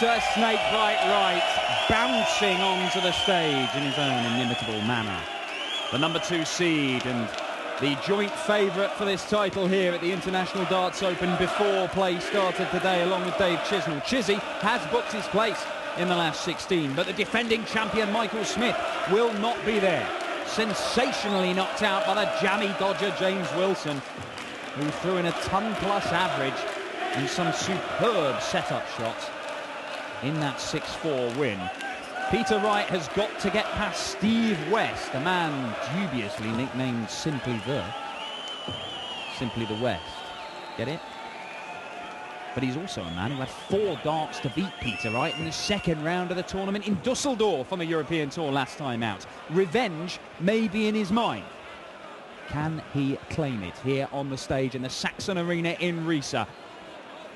Peter Snakebite Wright bouncing onto the stage in his own inimitable manner. The number 2 seed and the joint favourite for this title here at the International Darts Open before play started today, along with Dave Chisnell. Chizzy has booked his place in the last 16, but the defending champion Michael Smith will not be there. Sensationally knocked out by the jammy dodger James Wilson, who threw in a ton-plus average and some superb setup shots in that 6-4 win. Peter Wright has got to get past Steve West, a man dubiously nicknamed Simply the West. Get it? But he's also a man who had 4 darts to beat Peter Wright in the second round of the tournament in Dusseldorf on the European Tour last time out. Revenge may be in his mind. Can he claim it here on the stage in the Saxon Arena in Riesa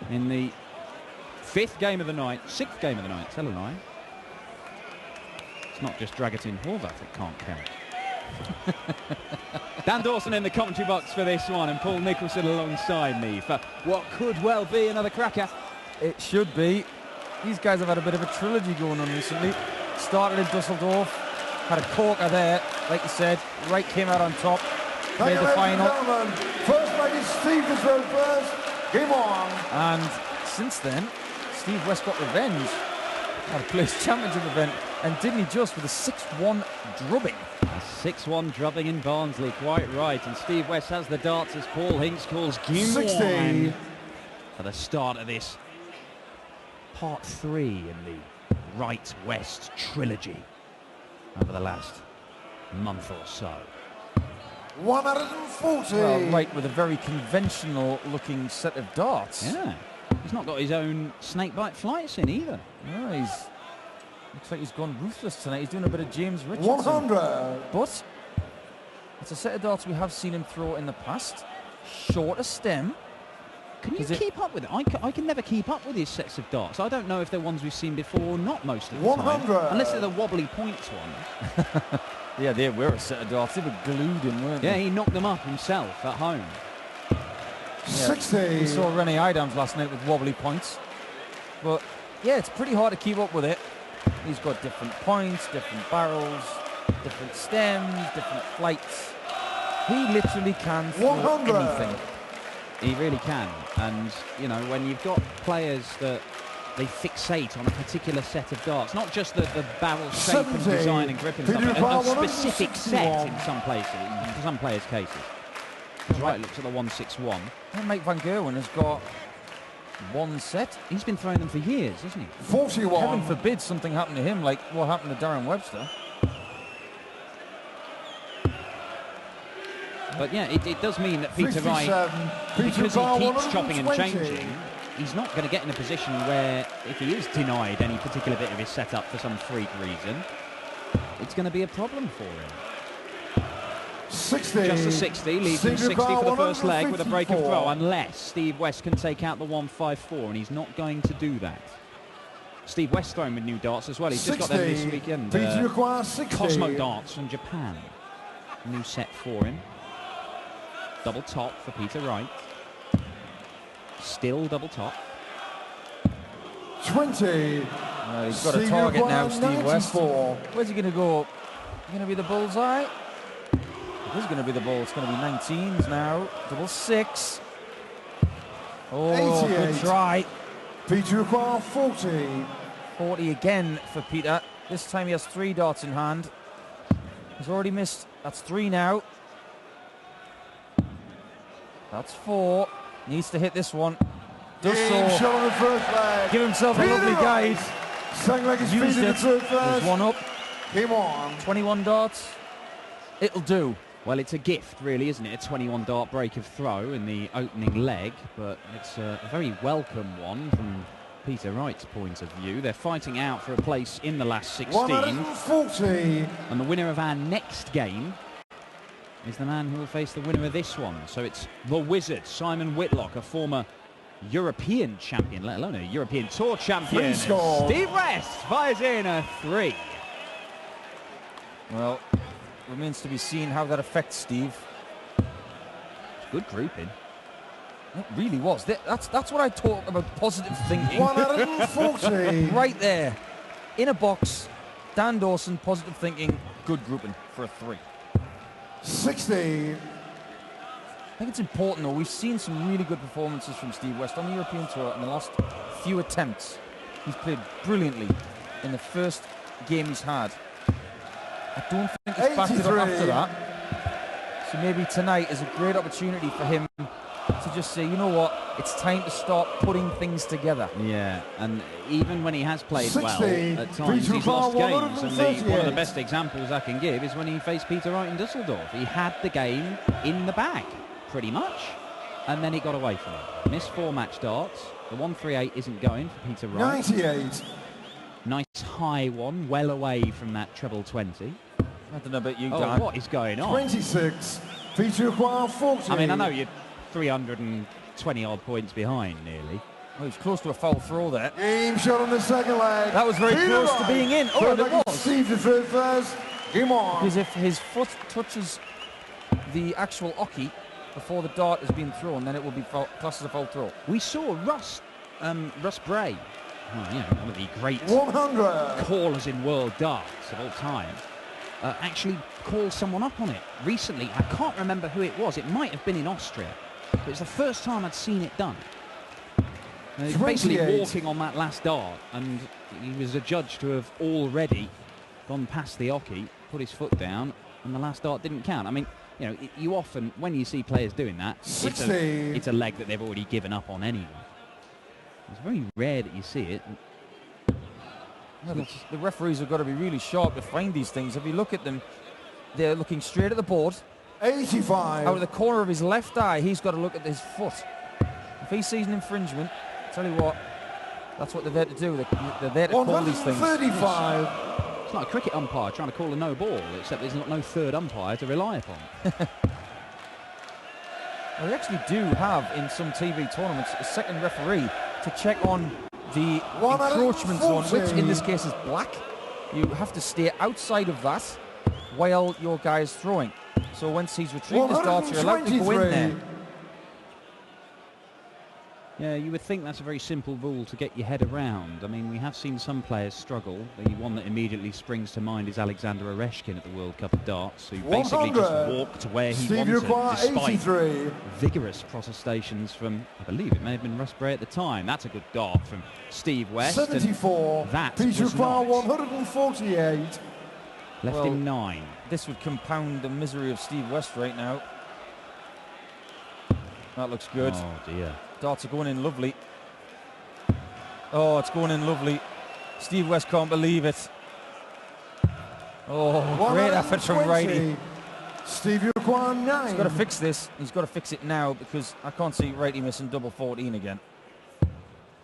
in the 6th game of the night, tell a lie. It's not just Dragutin Horvat that can't count. Dan Dawson in the commentary box for this one, and Paul Nicholson alongside me for what could well be another cracker. It should be. These guys have had a bit of a trilogy going on recently. Started in Dusseldorf, had a corker there, like you said. Wright came out on top, made the final. First lady Steve was road first. Game on. And since then, Steve West got revenge. Had a place championship event, and didn't he just with a 6-1 drubbing? A 6-1 drubbing in Barnsley, quite right. And Steve West has the darts as Paul Hinks calls game 60 1 for the start of this part 3 in the Wright-West trilogy over the last month or so. 140. Well, Wright with a very conventional looking set of darts. Yeah. He's not got his own snakebite flights in either. No, looks like he's gone ruthless tonight. He's doing a bit of James Richardson. 100. But it's a set of darts we have seen him throw in the past. Shorter stem. Can you keep up with it? I can never keep up with his sets of darts. I don't know if they're ones we've seen before or not most of the 100. time. Unless they're the wobbly points ones. Yeah, they were a set of darts. They were glued in, weren't they? Yeah, he knocked them up himself at home. Yeah, 60. we saw Rennie Idams last night with wobbly points. But yeah, it's pretty hard to keep up with it. He's got different points, different barrels, different stems, different flights. He literally can throw 100. anything. He really can. And, you know, when you've got players that they fixate on a particular set of darts, not just the barrel shape and 70. design and grip and stuff, but a specific set in some places, in some players' cases. Right, looks at the 161. And Mike Van Gerwen has got one set. He's been throwing them for years, hasn't he? 41. Heaven forbid something happened to him like what happened to Darren Webster. But yeah, it does mean that Peter 57. Wright, Peter because he Bar, keeps chopping and 120. changing, he's not going to get in a position where, if he is denied any particular bit of his setup for some freak reason, it's going to be a problem for him. 60. Just a 60, leaves him 60 Bar, for the first leg with a break of 154. throw, unless Steve West can take out the 154, and he's not going to do that. Steve West throwing with new darts as well. He's just got them this 60. weekend. Peter requires 60. Cosmo darts from Japan. New set for him. Double top for Peter Wright. Still double top. 20. He's got a target now, Steve West. 94. Where's he going to go? Going to be the bullseye? It is going to be the ball. It's going to be 19s now. Double 6. Oh, 88. good try. Peter requires 40. 40 again for Peter. This time he has 3 darts in hand. He's already missed. That's 3 now. That's 4. Needs to hit this one. Does Game so. shot on the first leg. Give himself a Peter lovely Wright. guide. Sang like his feet Used in the it. third There's first. one up. Game on. 21 darts. It'll do. Well, it's a gift, really, isn't it? A 21 dart break of throw in the opening leg, but it's a very welcome one from Peter Wright's point of view. They're fighting out for a place in the last 16. 140. And the winner of our next game is the man who will face the winner of this one. So it's the Wizard, Simon Whitlock, a former European champion, let alone a European Tour champion. Free score. Steve West fires in a 3. Well, remains to be seen how that affects Steve. Good grouping. It really was. That's what I talk about, positive thinking. 140. Right there. In a box, Dan Dawson, positive thinking, good grouping for a 3. 60. I think it's important, though. We've seen some really good performances from Steve West on the European Tour in the last few attempts. He's played brilliantly in the first game he's had. I don't think he's backed it up after that. So maybe tonight is a great opportunity for him to just say, you know what, it's time to start putting things together. Yeah, and even when he has played 60, well, at times he's lost games. And one of the 138. best examples I can give is when he faced Peter Wright in Dusseldorf. He had the game in the bag, pretty much, and then it got away from him. Missed 4 match darts. The 138 isn't going for Peter Wright. 98. Nice high one, well away from that treble 20. I don't know about you, Oh, Dan. what is going on? 26. Peter Aqua 40. I mean, I know you're 320 odd points behind, nearly. Well, he's close to a foul throw there. Game shot on the second leg. That was very Peter close to Wright. being in. Oh, Third and it leg, was. Steve to third first. Game on. Because if his foot touches the actual oche before the dart has been thrown, then it will be classed as a foul throw. We saw Russ Bray, one of the great 100. callers in world darts of all time, actually call someone up on it recently. I can't remember who it was. It might have been in Austria. But it's the first time I'd seen it done. He's basically 28. walking on that last dart, and he was adjudged to have already gone past the oche, put his foot down, and the last dart didn't count. I mean, you often, when you see players doing that, 60. it's a leg that they've already given up on anyway. It's very rare that you see it. Well, the referees have got to be really sharp to find these things. If you look at them, they're looking straight at the board. 85. Out of the corner of his left eye, he's got to look at his foot. If he sees an infringement, I tell you what, that's what they're there to do. They're there to call these things. 135. It's like a cricket umpire trying to call a no ball, except there's no third umpire to rely upon. Well, they actually do have, in some TV tournaments, a second referee to check on the encroachment zone, which in this case is black. You have to stay outside of that while your guy is throwing. So once he's retrieved his dart, you're allowed to go in there. Yeah, you would think that's a very simple rule to get your head around. I mean, we have seen some players struggle. The one that immediately springs to mind is Alexander Oreshkin at the World Cup of Darts, who basically just walked where he wanted, despite 83. vigorous protestations from, I believe it may have been Russ Bray at the time. That's a good dart from Steve West. 74. That Peter was Aqua not. 148. Left him 9. This would compound the misery of Steve West right now. That looks good. Oh dear. Darts are going in lovely. Oh, it's going in lovely. Steve West can't believe it. Oh, great effort from Wrighty. Steve Aqua 9. He's got to fix this. He's got to fix it now, because I can't see Wrighty missing double 14 again.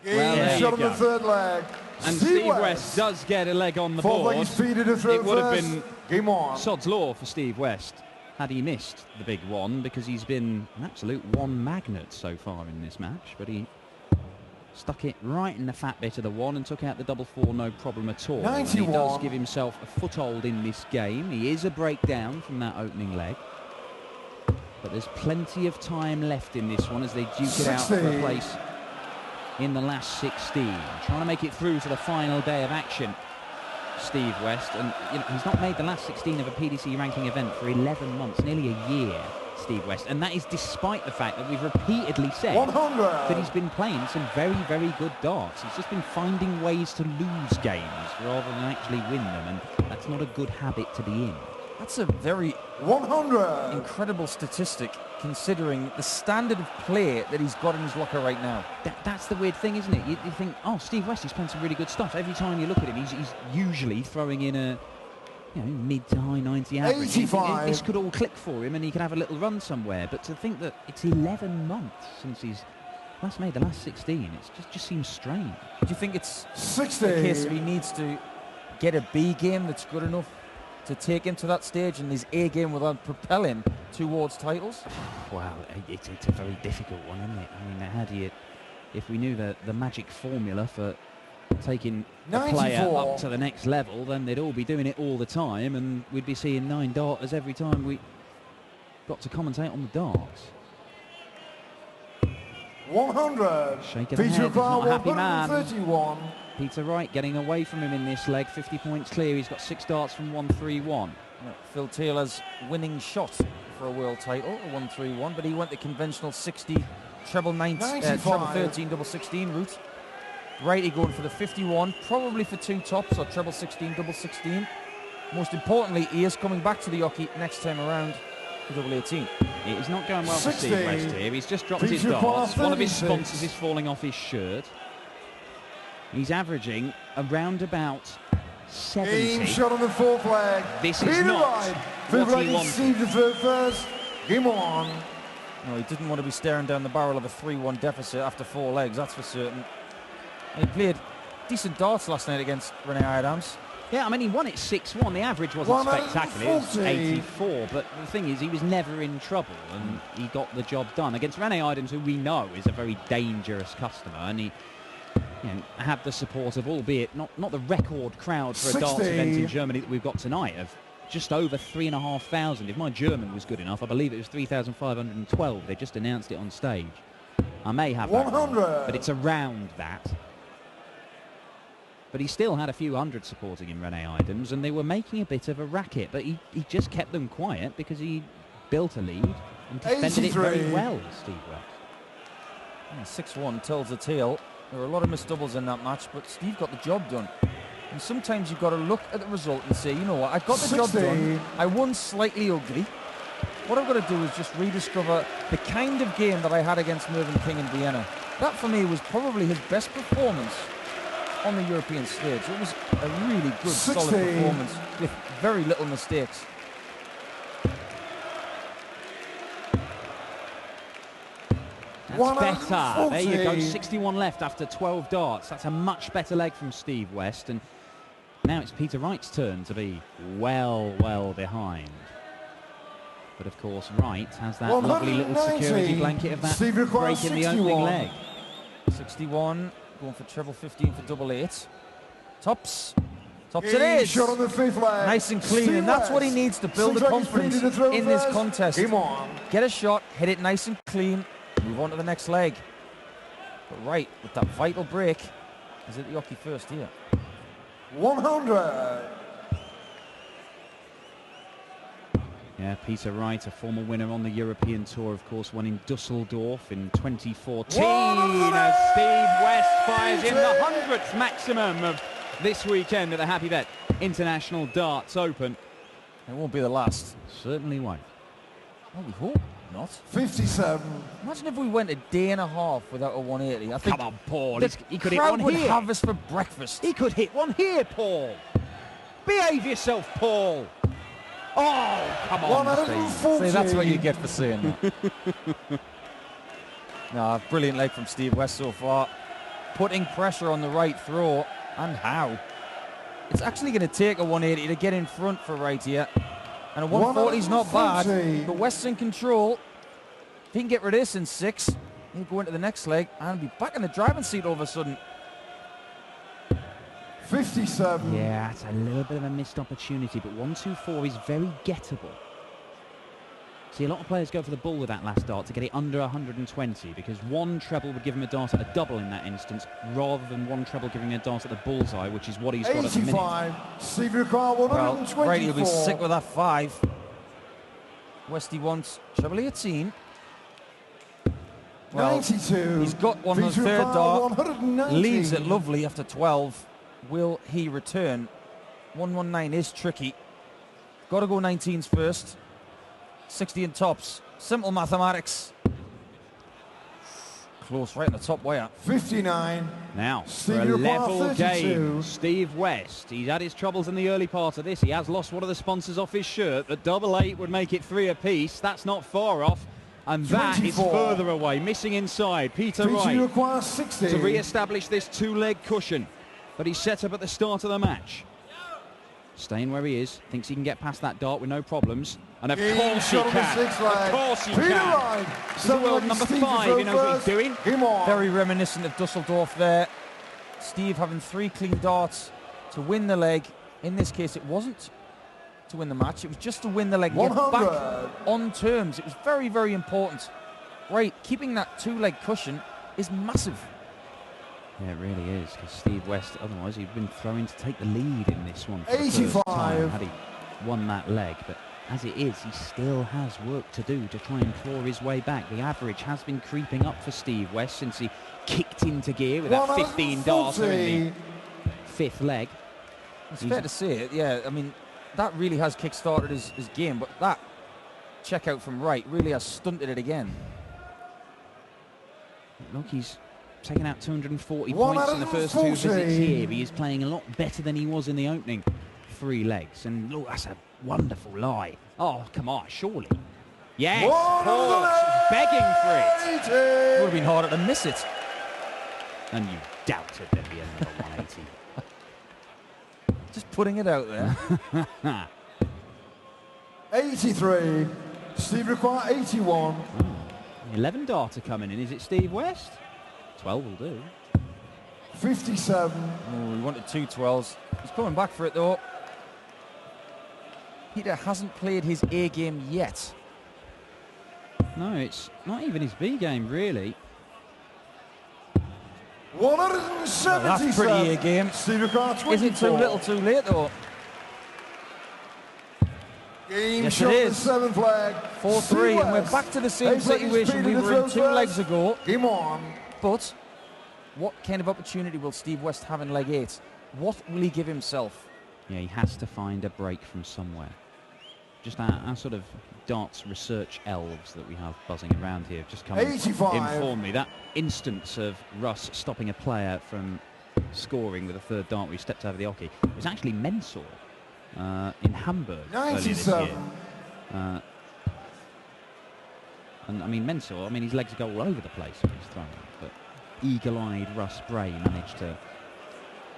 Well, there shot you on the go. third leg. And Steve West does get a leg on the Fourth board. leg is feeded to throw It would have first. been Game on. sod's law for Steve West had he missed the big one, because he's been an absolute one magnet so far in this match. But he stuck it right in the fat bit of the one and took out the double 4 no problem at all. And he 91. does give himself a foothold in this game. He is a breakdown from that opening leg. But there's plenty of time left in this one as they duke it out for a 60. place in the last 16. Trying to make it through to the final day of action, Steve West. And he's not made the last 16 of a PDC ranking event for 11 months, nearly a year, Steve West. And that is despite the fact that we've repeatedly said 100. that he's been playing some very, very good darts. He's just been finding ways to lose games rather than actually win them. And that's not a good habit to be in. That's a very 100. incredible statistic, considering the standard of play that he's got in his locker right now. That's the weird thing, isn't it? You think, oh, Steve West, he's playing some really good stuff. Every time you look at him, he's usually throwing in a mid to high 90 average. 85. This could all click for him and he could have a little run somewhere. But to think that it's 11 months since he's last made the last 16, it just seems strange. Do you think it's 60. a case of he needs to get a B game that's good enough to take him to that stage, and his A game will propel him towards titles? Wow, it's a very difficult one, isn't it? I mean, how do you, if we knew the magic formula for taking a player 94. up to the next level, then they'd all be doing it all the time, and we'd be seeing 9 darters every time we got to commentate on the darts. 100. Shaking the Peter head, he's not a happy man. 131. Peter Wright getting away from him in this leg, 50 points clear. He's got 6 darts from 131. Phil Taylor's winning shot for a world title, a 131, but he went the conventional 60, treble 13, double 16 route. Wrighty going for the 51, probably for 2 tops or treble 16, double 16. Most importantly, he is coming back to the Yoki next time around for double 18. It is not going well for 60. Steve West here. He's just dropped his Feature darts. par One of his 36. sponsors is falling off his shirt. He's averaging around about 70. Game shot on the 4th leg. This is Peter not Wright. what he Favourite wanted. Steve the third first. Game on. No, he didn't want to be staring down the barrel of a 3-1 deficit after 4 legs, that's for certain. He played decent darts last night against Rene Adams. Yeah, I mean, he won it 6-1. The average wasn't spectacular. It was 140. 84. But the thing is, he was never in trouble, and he got the job done. Against Rene Adams, who we know is a very dangerous customer, and he had the support of, albeit not the record crowd for a 60. darts event in Germany that we've got tonight, of just over 3,500. If my German was good enough, I believe it was 3,512. They just announced it on stage. I may have that wrong, 100. but it's around that. But he still had a few hundred supporting him, Rene Adams, and they were making a bit of a racket. But he just kept them quiet because he built a lead and defended it very 83. well, Steve West. 6-1 tells the tale. There were a lot of missed doubles in that match, but Steve got the job done. And sometimes you've got to look at the result and say, you know what, I got the job 60. done. I won slightly ugly. What I've got to do is just rediscover the kind of game that I had against Mervyn King in Vienna. That for me was probably his best performance on the European stage. It was a really good, 60. solid performance with very little mistakes. That's better. There you go, 140. 61 left after 12 darts. That's a much better leg from Steve West. And now it's Peter Wright's turn to be well behind. But of course, Wright has that lovely little 190. security blanket of that Steve requires break in the opening 61. leg. 61, going for treble 15 for double 8. Tops. Tops it Game is. shot on the 5th leg. Nice and clean, Steve and that's what he West. needs to build the Seems like he's confidence been to the throw in this first. contest. Game on. Get a shot, hit it nice and clean, move on to the next leg. But Wright, with that vital break, is it the Yoki first here? 100. Yeah, Peter Wright, a former winner on the European Tour, of course, won in Dusseldorf in 2014. As Steve West fires in the 100th maximum of this weekend at the Happy Bet International Darts Open. It won't be the last. Certainly won't. Well, we hope not. 57. Imagine if we went a day and a half without a 180. I think Come on, Paul. the He could hit crowd one would here. have us for breakfast. He could hit one here, Paul. Behave yourself, Paul. Oh, come on, Steve. 140. See, that's what you get for saying that. No, brilliant leg from Steve West so far. Putting pressure on the right throw, and how. It's actually going to take a 180 to get in front for Wright here. And a 140 is not bad, 140. but West's in control. If he can get rid of this in 6, he'll go into the next leg and be back in the driving seat all of a sudden. 57. Yeah, it's a little bit of a missed opportunity, but 1-2-4 is very gettable. See, a lot of players go for the bull with that last dart to get it under 120, because one treble would give him a dart at a double in that instance, rather than one treble giving him a dart at the bullseye, which is what he's got at the minute. 85. Steve requires Well, 124. Wright will be sick with that 5. Westy wants treble 18. Well, 92. he's got one on the Peter third Wright, dart. 190. Leaves it lovely after 12. Will he return? 119 is tricky. Got to go 19s first. 60 in tops. Simple mathematics. Close, right in the top wire. 59. Now, Steve for a requires level 32. game, Steve West. He's had his troubles in the early part of this. He has lost one of the sponsors off his shirt, but double 8 would make it 3 apiece. That's not far off. And that is 24. further away. Missing inside. Peter Peter Wright requires 60. to re-establish this 2-leg cushion. But he's set up at the start of the match. Staying where he is. Thinks he can get past that dart with no problems. And of Game course he shot on the can. 6th leg. Of course he Peter can. Wright. He's the world number 5. He knows what he's doing. Game on. Very reminiscent of Dusseldorf there. Steve having 3 clean darts to win the leg. In this case, it wasn't to win the match. It was just to win the leg. Get 100. back on terms. It was very, very important. Right, keeping that 2-leg cushion is massive. Yeah, it really is, because Steve West, otherwise he'd been throwing to take the lead in this one for the first time had he won that leg. But as it is, he still has work to do to try and claw his way back. The average has been creeping up for Steve West since he kicked into gear with that 15 darter in the fifth leg. It's fair to say it, yeah. I mean, that really has kick-started his game, but that checkout from Wright really has stunted it again. Look, he's taken out 240 points in the first 2 visits here. He is playing a lot better than he was in the opening 3 legs. And look, that's a wonderful lie. Oh, come on, surely. Yes, Porch, begging for it. It would have been harder to miss it. And you doubted there'd be another 180. Just putting it out there. 83. Steve require 81. 11 darter coming in. Is it Steve West? 12 will do. 57. Oh, he wanted 2 12s. He's coming back for it though. Peter hasn't played his A game yet. No, it's not even his B game, really. 177. Well, that's pretty A game. Steve require 24. Is it too little too late though? Game Yes, shot it the is. 7th leg. 4-3, and we're back to the same situation we were in 2 legs ago. Game on. But what kind of opportunity will Steve West have in leg 8? What will he give himself? Yeah, he has to find a break from somewhere. Just our sort of darts research elves that we have buzzing around here have just come and 85. informed me that instance of Russ stopping a player from scoring with a 3rd dart where he stepped over the oche was actually Mensah in Hamburg earlier this year. 97. And I mean, Mensah, I mean, his legs go all over the place when he's throwing, but eagle-eyed Russ Bray managed to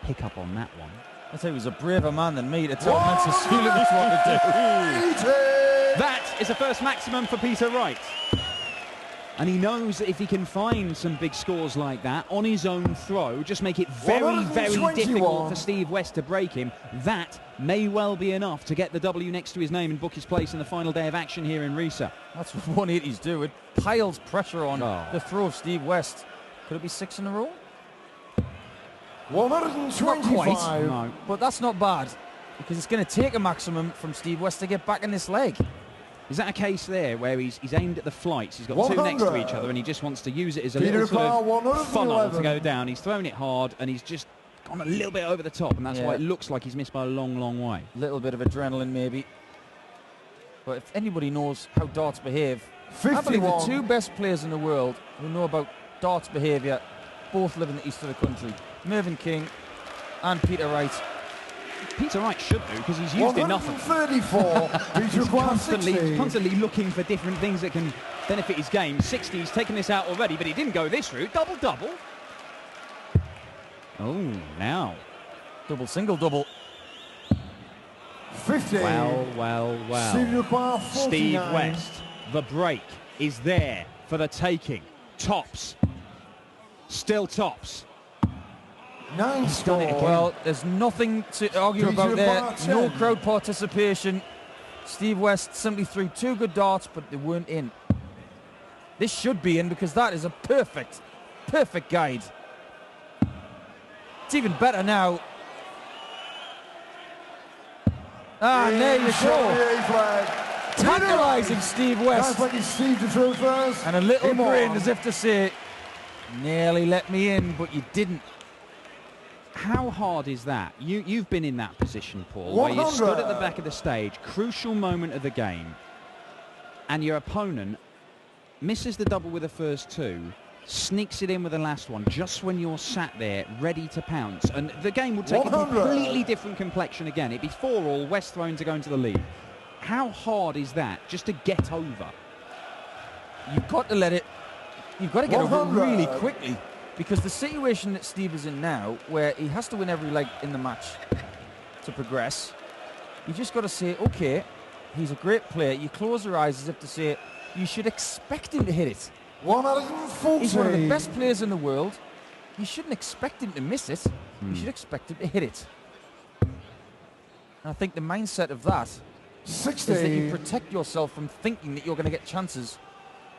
pick up on that one. I tell you, he was a braver man than me to tell Mensah Sulivich what to do. That is a first maximum for Peter Wright. And he knows that if he can find some big scores like that on his own throw, just make it very, very 121. difficult for Steve West to break him, that may well be enough to get the W next to his name and book his place in the final day of action here in Risa. That's what 180s do. It piles pressure on the throw of Steve West. Could it be 6 in a row? 125. Not quite, No. but that's not bad, because it's going to take a maximum from Steve West to get back in this leg. Is that a case there where he's aimed at the flights, he's got 2 next to each other and he just wants to use it as a little sort of funnel to go down. He's thrown it hard and he's just gone a little bit over the top, and that's why it looks like he's missed by a long, long way. Little bit of adrenaline maybe. But if anybody knows how darts behave, 51. I believe the 2 best players in the world who know about darts behaviour both live in the east of the country. Mervyn King and Peter Wright. Peter Wright should do, because he's used enough of them. 134. He's constantly looking for different things that can benefit his game. 60, he's taken this out already, but he didn't go this route. Double-double. Oh, now. Double, single, double. 50. Well. Steve West, the break is there for the taking. Tops. Still tops. 9 score. Well, there's nothing to argue about there. No crowd participation. Steve West simply threw 2 good darts, but they weren't in. This should be in, because that is a perfect guide. It's even better now. And there you go. Tantalising Steve West. Steve to throw first. And a little grin as if to say, nearly let me in, but you didn't. How hard is that? You've been in that position, Paul, where you stood at the back of the stage, crucial moment of the game, and your opponent misses the double with the first 2, sneaks it in with the last one, just when you're sat there ready to pounce, and the game would take a completely different complexion again. It'd be 4-all, West thrown to go into the lead. How hard is that just to get over? You've got to let it. You've got to get over it really quickly. Because the situation that Steve is in now, where he has to win every leg in the match to progress, you just got to say, okay, he's a great player. You close your eyes as if to say, you should expect him to hit it. 140. He's one of the best players in the world. You shouldn't expect him to miss it. You should expect him to hit it. And I think the mindset of that 60. is that you protect yourself from thinking that you're going to get chances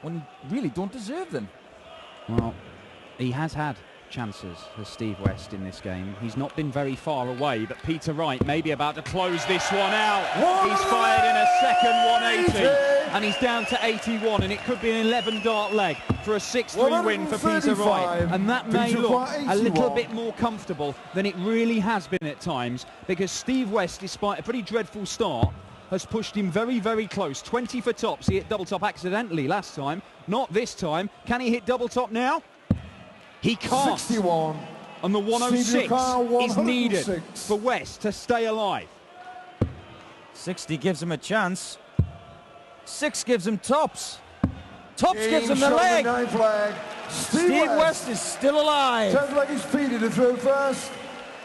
when you really don't deserve them. Well, He has had chances as Steve West in this game. He's not been very far away, but Peter Wright may be about to close this one out. He's fired in a second 180, and he's down to 81, and it could be an 11-dart leg for a 6-3 win for Peter Wright. And that may look a little bit more comfortable than it really has been at times, because Steve West, despite a pretty dreadful start, has pushed him very, very close. 20 for tops. He hit double top accidentally last time. Not this time. Can he hit double top now? He can't. 61. And the 106 is needed for West to stay alive. 60 gives him a chance. 6 gives him tops. Tops gives him the leg. Steve West is still alive. Sounds like he's feeding to throw first.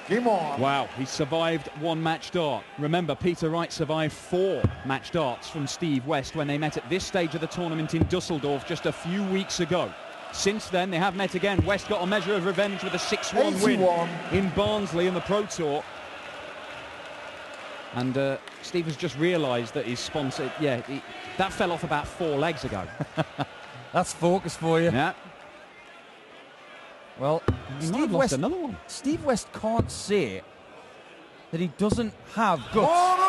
Game on. Wow, he survived 1 match dart. Remember, Peter Wright survived 4 match darts from Steve West when they met at this stage of the tournament in Dusseldorf just a few weeks ago. Since then, they have met again. West got a measure of revenge with a 6-1 win in Barnsley in the Pro Tour. And Steve has just realised that his sponsor, that fell off about 4 legs ago. That's focus for you. Yeah. Well, Steve West, another one. Steve West can't say that he doesn't have guts,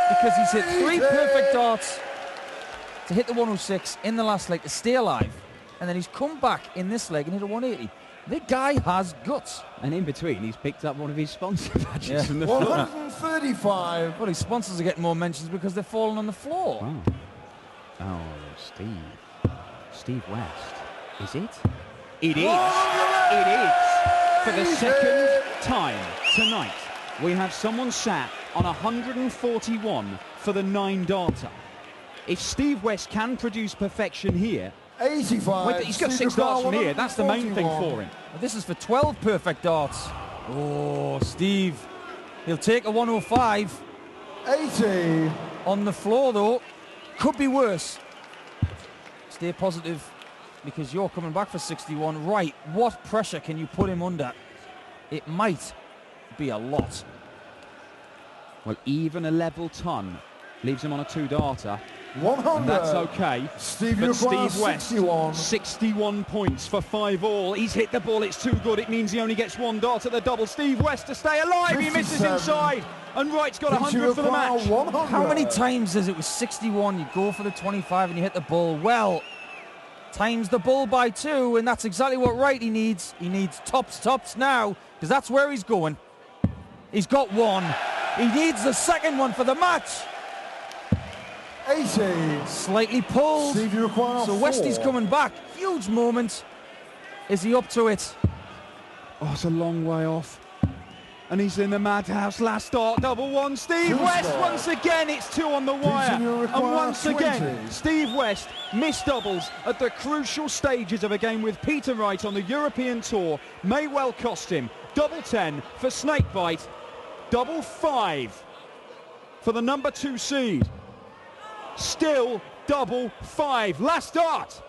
because he's hit 3 perfect darts to hit the 106 in the last leg to stay alive. And then he's come back in this leg and hit a 180. The guy has guts. And in between, he's picked up one of his sponsor badges from the floor. 135. Well, his sponsors are getting more mentions because they're falling on the floor. Wow. Oh, Steve West. Is it? It is. It is. For the second time tonight, we have someone sat on 141 for the 9-darter. If Steve West can produce perfection here, 85. he's got 6 darts from here. That's the main thing for him. This is for 12 perfect darts. Oh, Steve. He'll take a 105. 80. On the floor, though. Could be worse. Stay positive, because you're coming back for 61. Right, what pressure can you put him under? It might be a lot. Well, even a level ton leaves him on a 2-darter. 100. And that's okay. But Steve West, 61 points for 5 all. He's hit the ball, it's too good. It means he only gets 1 dart at the double. Steve West to stay alive. 57. He misses inside. And Wright's got 100 for the match. 100. How many times is it with 61, you go for the 25 and you hit the ball? Well, times the ball by 2, and that's exactly what Wright needs. He needs tops now, because that's where he's going. He's got 1. He needs the second one for the match. 80. Slightly pulled. Steve, you require so 4. Westy's coming back. Huge moment. Is he up to it? Oh, it's a long way off. And he's in the madhouse. Last start, double 1. Steve West, once again, it's 2 on the wire. And once again, Steve West missed doubles at the crucial stages of a game with Peter Wright on the European Tour. May well cost him. Double 10 for Snakebite. Double 5 for the number 2 seed. Still double 5. Last dart.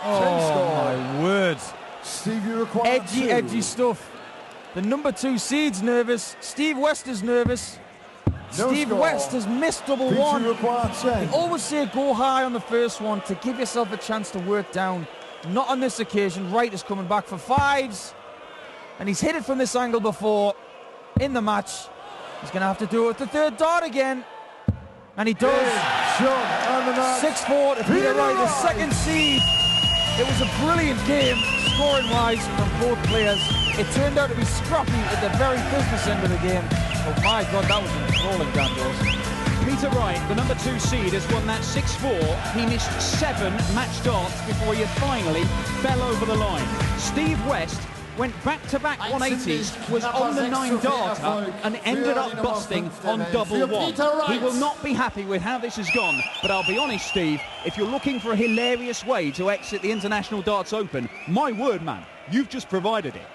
Oh, my word. Steve, you require edgy stuff. The number 2 seed's nervous. Steve West is nervous. Steve West has missed double 1. They always say go high on the first one to give yourself a chance to work down. Not on this occasion. Wright is coming back for 5s. And he's hit it from this angle before in the match. He's going to have to do it with the 3rd dart again. And he does. 6-4 to Peter Wright, the 2nd seed. It was a brilliant game, scoring-wise, from both players. It turned out to be scrappy at the very business end of the game. Oh my God, that was enthralling, Dan Dawes. Peter Wright, the number 2 seed, has won that 6-4. He missed 7 match darts before he finally fell over the line. Steve West went back-to-back 180s, was on the 9-darter and ended up busting on double 1. He will not be happy with how this has gone, but I'll be honest, Steve, if you're looking for a hilarious way to exit the International Darts Open, my word, man, you've just provided it.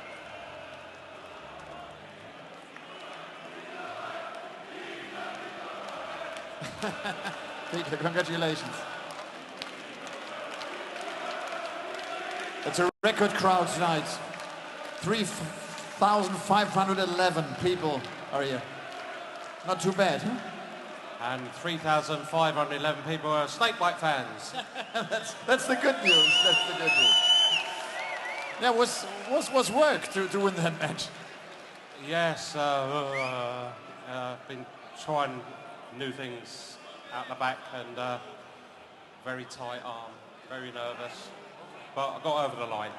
Peter, congratulations. It's a record crowd tonight. 3,511 people are here. Not too bad, huh? And 3,511 people are Snakebite fans. That's the good news. That's the good news. Yeah, was work to win that match. Yes, been trying new things out the back and very tight arm, very nervous, but I got over the line.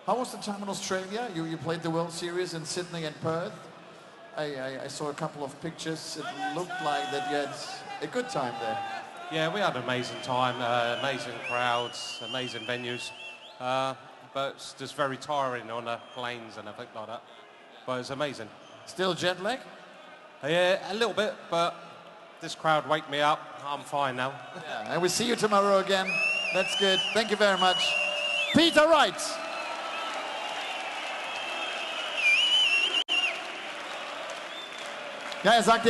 How was the time in Australia? You played the World Series in Sydney and Perth. I saw a couple of pictures. It looked like that you had a good time there. Yeah, we had an amazing time, amazing crowds, amazing venues, but it's just very tiring on the planes and everything like that. But it's amazing. Still jet lag? Yeah, a little bit, but this crowd wake me up. I'm fine now. Yeah, and we see you tomorrow again. That's good. Thank you very much. Peter Wright. Ja, er sagt